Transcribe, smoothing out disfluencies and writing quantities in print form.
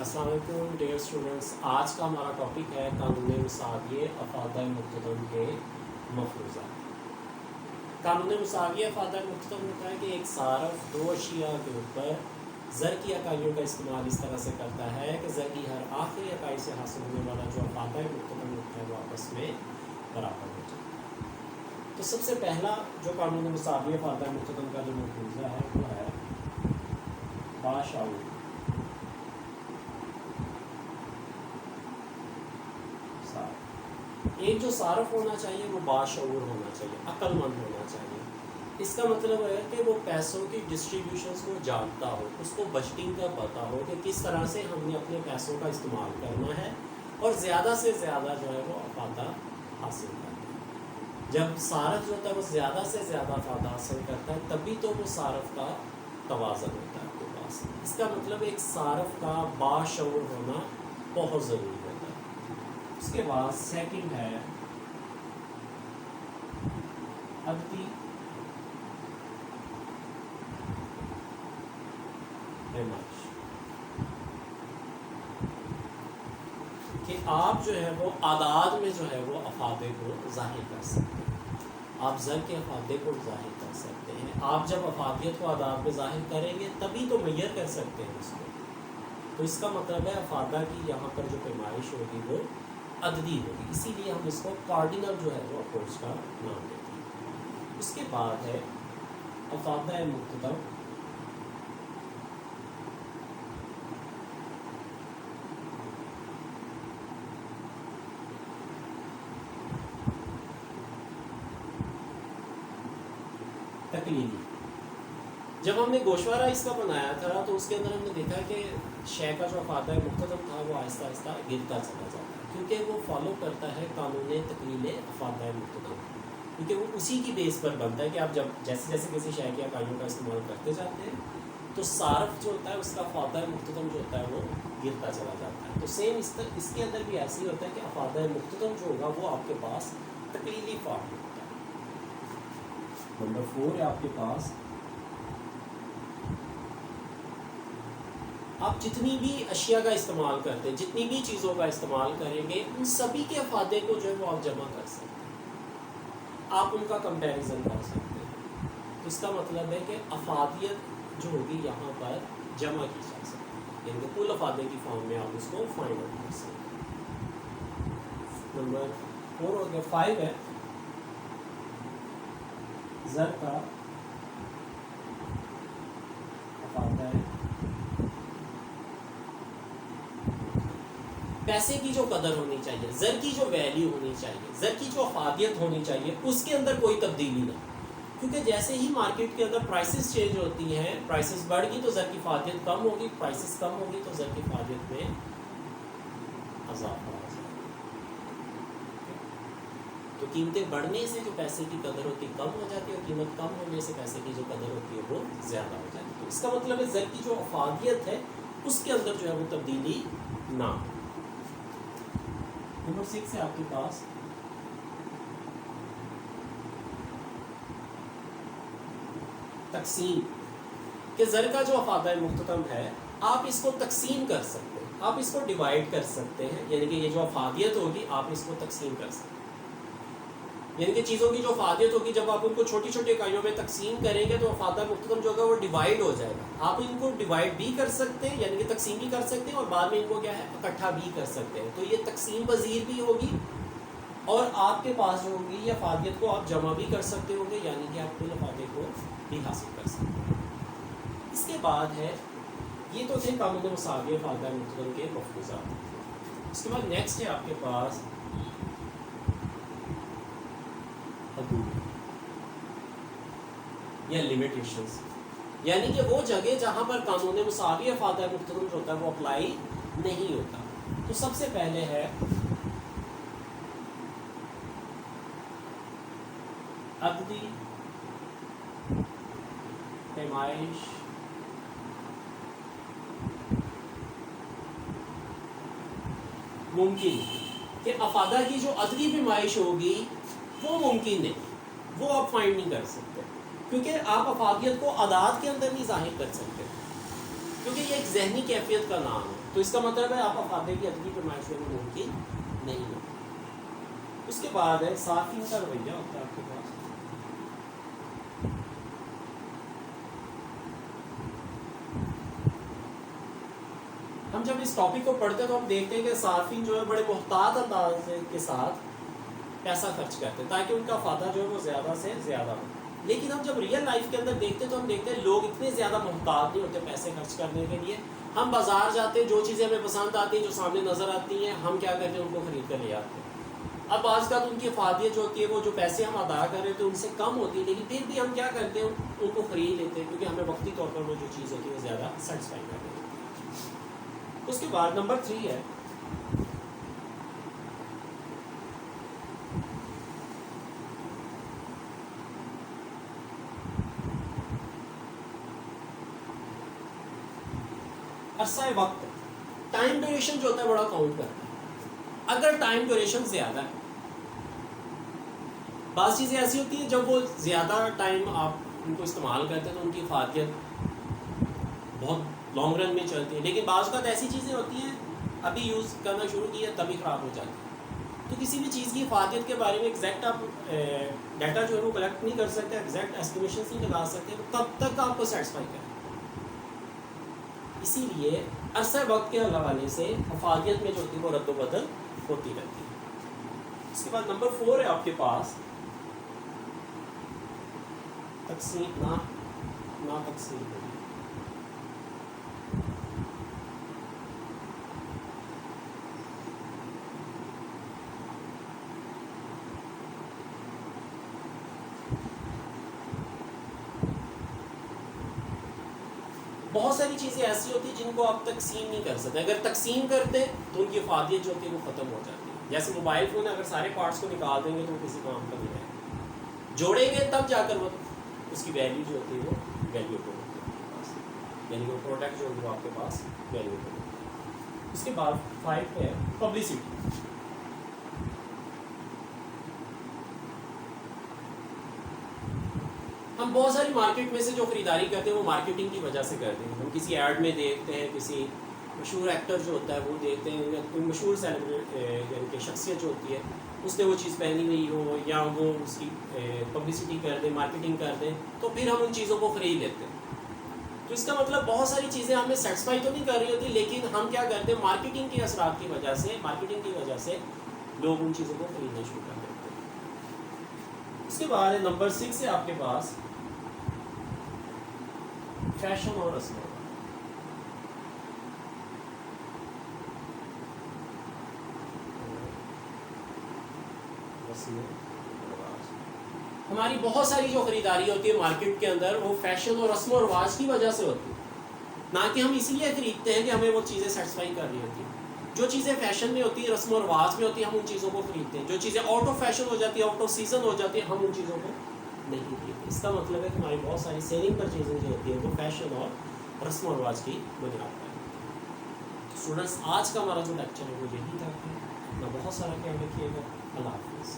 السلام علیکم dear students, آج کا ہمارا ٹاپک ہے قانون مساویہ افادہ مقتدم کے مفروضات۔ قانون مساویہ افادہ مقتدم ہوتا ہے کہ ایک صارف دو اشیاء کے اوپر زر کی اکائیوں کا استعمال اس طرح سے کرتا ہے کہ زر کی ہر آخری اکائی سے حاصل ہونے والا جو افادہ مقتدم ہوتا ہے وہ آپس میں برابر ہو جاتا ہے۔ تو سب سے پہلا جو قانون مساویہ افادہ مقتدم کا جو مفروضہ ہے وہ ہے باشعور۔ ایک جو صارف ہونا چاہیے وہ باشعور ہونا چاہیے، عقل مند ہونا چاہیے۔ اس کا مطلب ہے کہ وہ پیسوں کی ڈسٹریبیوشنز کو جانتا ہو، اس کو بجٹنگ کا پتہ ہو کہ کس طرح سے ہم نے اپنے پیسوں کا استعمال کرنا ہے اور زیادہ سے زیادہ جو ہے وہ افادہ حاصل کرنا ہے۔ جب صارف جو ہوتا ہے وہ زیادہ سے زیادہ افادہ حاصل کرتا ہے تبھی تو وہ صارف کا توازن ہوتا ہے آپ کے پاس۔ اس کا مطلب ایک صارف کا باشعور ہونا بہت ضروری ہوتا ہے۔ اس کے بعد سیکنڈ ہے عددی پیمائش، کہ آپ جو ہے وہ اعداد میں جو ہے وہ افادے کو ظاہر کر سکتے ہیں، آپ زر کے افادے کو ظاہر کر سکتے ہیں۔ آپ جب افادیت کو اعداد میں ظاہر کریں گے تبھی تو میئر کر سکتے ہیں اس کو۔ تو اس کا مطلب ہے افادہ کی یہاں پر جو پیمائش ہوگی وہ عددی ہوگی، اسی لیے ہم اس کو کارڈینل جو ہے وہ اپروچ کا نام دیتے ہیں۔ اس کے بعد ہے افادہ مقتدم تقلیدی۔ جب ہم نے گوشوارہ اس کا بنایا تھا تو اس کے اندر ہم نے دیکھا کہ شے کا جو افادہ مقتدم تھا وہ آہستہ آہستہ گرتا چلا جاتا ہے، کیونکہ وہ فالو کرتا ہے قانون تقلیل افادہ مقتدم، کیونکہ وہ اسی کی بیس پر بنتا ہے کہ آپ جب جیسے جیسے کسی شے کی اکائیوں کا استعمال کرتے جاتے ہیں تو صارف جو ہوتا ہے اس کا افادہ مقتدم جو ہوتا ہے وہ گرتا چلا جاتا ہے۔ تو سیم اس کے اندر بھی ایسے ہی ہوتا ہے کہ افادہ مقتدم جو ہوگا وہ آپ کے پاس تقلیدی فارم میں ہوتا ہے۔ نمبر 4 ہے آپ کے پاس آپ جتنی بھی اشیاء کا استعمال کرتے ہیں، جتنی بھی چیزوں کا استعمال کریں گے ان سبھی کے افادے کو جو ہے وہ آپ جمع کر سکتے ہیں، آپ ان کا کمپیریزن کر سکتے ہیں۔ تو اس کا مطلب ہے کہ افادیت جو ہوگی یہاں پر جمع کی جا سکتی ہے، یعنی کہ کل افادے کی فارم میں آپ اس کو فائنڈ آؤٹ کر سکتے ہیں۔ نمبر 4 ہو گیا۔ 5 ہے زر کا افادہ ہے پیسے کی جو قدر ہونی چاہیے، زر کی جو ویلیو ہونی چاہیے، زر کی جو افادیت ہونی چاہیے اس کے اندر کوئی تبدیلی نہ، کیونکہ جیسے ہی مارکیٹ کے اندر پرائسز چینج ہوتی ہیں، پرائسز بڑھ گئی تو زر کی افادیت کم ہوگی، پرائسز کم ہوگی تو زر کی افادیت میں اضافہ ہو جائے گا۔ تو قیمتیں بڑھنے سے جو پیسے کی قدر ہوتی ہے کم ہو جاتی ہے اور قیمت کم ہونے سے پیسے کی جو قدر ہوتی ہے وہ زیادہ ہو جاتی ہے۔ تو اس کا مطلب ہے زر کی جو افادیت ہے اس کے اندر جو ہے وہ تبدیلی نہ ہو۔ نمبر 6 ہے آپ کے پاس تقسیم، کہ زر کا جو افادہ مقتدم ہے آپ اس کو تقسیم کر سکتے ہیں، آپ اس کو ڈیوائڈ کر سکتے ہیں، یعنی کہ یہ جو افادیت ہوگی آپ اس کو تقسیم کر سکتے ہیں، یعنی کہ چیزوں کی جو افادیت ہوگی جب آپ ان کو چھوٹی چھوٹی اکائیوں میں تقسیم کریں گے تو افادہ مقتدم جو ہوگا وہ ڈیوائڈ ہو جائے گا۔ آپ ان کو ڈیوائڈ بھی کر سکتے ہیں، یعنی کہ تقسیم بھی کر سکتے ہیں اور بعد میں ان کو کیا ہے اکٹھا بھی کر سکتے ہیں، تو یہ تقسیم پذیر بھی ہوگی اور آپ کے پاس جو ہوگی یہ افادیت کو آپ جمع بھی کر سکتے ہوں گے، یعنی کہ آپ کل افادے کو بھی حاصل کر سکتے ہیں۔ اس کے بعد ہے یہ تو تھے قانون مساویہ افادہ مقتدم کے مفروضات۔ اس کے بعد نیکسٹ ہے آپ کے پاس حدود یا لمیٹیشنز، یعنی کہ وہ جگہ جہاں پر قانون مساویہ افادہ مقتدم جو ہوتا ہے وہ اپلائی نہیں ہوتا۔ تو سب سے پہلے ہے عددی پیمائش ممکن، کہ افادہ کی جو عددی پیمائش ہوگی وہ ممکن نہیں، وہ آپ فائنڈ نہیں کر سکتے، کیونکہ آپ افادیت کو اعداد کے اندر نہیں ظاہر کر سکتے۔ کیونکہ یہ ایک ذہنی کیفیت کا نام ہے. تو اس کا مطلب ہے آپ افادے کی عددی پیمائش میں ممکن نہیں ہے. اس کے بعد ہے صارفین کا رویہ ہوتا ہے آپ کے پاس. ہم جب اس ٹاپک کو پڑھتے ہیں تو ہم دیکھتے ہیں کہ صارفین جو ہے بڑے محتاط انداز کے ساتھ پیسہ خرچ کرتے ہیں تاکہ ان کا فائدہ جو ہے وہ زیادہ سے زیادہ ہو. لیکن ہم جب ریئل لائف کے اندر دیکھتے ہیں تو ہم دیکھتے ہیں لوگ اتنے زیادہ محتاط نہیں ہوتے پیسے خرچ کرنے کے لیے. ہم بازار جاتے ہیں, جو چیزیں ہمیں پسند آتی ہیں, جو سامنے نظر آتی ہیں, ہم کیا کرتے ہیں ان کو خرید کر لے آتے ہیں. اب آج کل ان کی افادیت جو ہوتی ہے وہ جو پیسے ہم ادا کر رہے تھے ان سے کم ہوتی ہے, لیکن پھر بھی ہم کیا کرتے ہیں ان کو خرید لیتے ہیں کیونکہ ہمیں وقتی طور پر وہ جو چیز ہوتی ہے وہ زیادہ سیٹسفائی کر رہی ہے. اس کے بعد نمبر 3 ہے عرصہ وقت. ٹائم ڈیوریشن جو ہوتا ہے بڑا کاؤنٹ کرتا ہے. اگر ٹائم ڈیوریشن زیادہ ہے, بعض چیزیں ایسی ہوتی ہیں جب وہ زیادہ ٹائم آپ ان کو استعمال کرتے ہیں تو ان کی افادیت بہت لانگ رن میں چلتی ہے, لیکن بعض اوقات ایسی چیزیں ہوتی ہیں ابھی یوز کرنا شروع کیا تبھی خراب ہو جاتی ہے. تو کسی بھی چیز کی افادیت کے بارے میں ایگزیکٹ آپ ڈیٹا جو ہے وہ کلیکٹ نہیں کر سکتے, ایگزیکٹ ایسٹیمیشنس نہیں لگا سکتے, تب تک آپ کو سیٹسفائی کریں. اسی لیے عرصہ وقت کے حوالے سے افادیت میں جو ہوتی ہے وہ رد و بدل ہوتی رہتی ہے. اس کے بعد نمبر 4 ہے آپ کے پاس تقسیم نا تقسیم ہوگی. بہت ساری چیزیں ایسی ہوتی ہیں جن کو آپ تقسیم نہیں کر سکتے. اگر تقسیم کرتے تو ان کی افادیت جو ہوتی ہے وہ ختم ہو جاتی ہے. جیسے موبائل فون اگر سارے پارٹس کو نکال دیں گے تو وہ کسی کام کا نہیں رہے گا. جوڑیں گے تب جا کر وہ اس کی ویلیو جو ہوتی ہے وہ ویلیوبل ہوتی ہے آپ کے پاس, یعنی وہ پروڈکٹ جو ہے وہ آپ کے پاس ویلیوبل ہوتی ہے. اس کے بعد 5 ہے پبلسٹی. ہم بہت ساری مارکیٹ میں سے جو خریداری کرتے ہیں وہ مارکیٹنگ کی وجہ سے کرتے ہیں. ہم کسی ایڈ میں دیکھتے ہیں, کسی مشہور ایکٹر جو ہوتا ہے وہ دیکھتے ہیں, یا کوئی مشہور سیلیبریٹ یعنی کہ شخصیت جو ہوتی ہے اس نے وہ چیز پہنی ہوئی ہو یا وہ اس کی پبلسٹی کر دیں, مارکیٹنگ کر دیں, تو پھر ہم ان چیزوں کو خرید لیتے ہیں. تو اس کا مطلب بہت ساری چیزیں ہمیں سیٹسفائی تو نہیں کر رہی ہوتی, لیکن ہم کیا کرتے ہیں مارکیٹنگ کے اثرات کی وجہ سے, مارکیٹنگ کی وجہ سے لوگ ان چیزوں کو خریدنا شروع کر دیتے ہیں. اس کے بعد نمبر 6 ہے آپ کے پاس فیشن اور رسم. ہماری بہت ساری جو خریداری ہوتی ہے مارکیٹ کے اندر وہ فیشن اور رسم و رواج کی وجہ سے ہوتی ہے, نہ کہ ہم اسی لیے خریدتے ہیں کہ ہمیں وہ چیزیں سیٹسفائی کر رہی ہوتی ہیں. جو چیزیں فیشن میں ہوتی ہیں, رسم و رواج میں ہوتی ہیں, ہم ان چیزوں کو خریدتے ہیں. جو چیزیں آؤٹ آف فیشن ہو جاتی ہیں, آؤٹ آف سیزن ہو جاتی ہیں, ہم ان چیزوں کو نہیں خریدتے. اس کا مطلب ہے کہ ہماری بہت ساری سیلنگ پرچیزنگ جو ہوتی ہے وہ فیشن اور رسم و رواج کی بنیاد پر. اسٹوڈنٹس آج کا ہمارا جو لیکچر ہے وہ یہی تھا. اپنا بہت سارا خیال رکھیے گا. اللہ حافظ.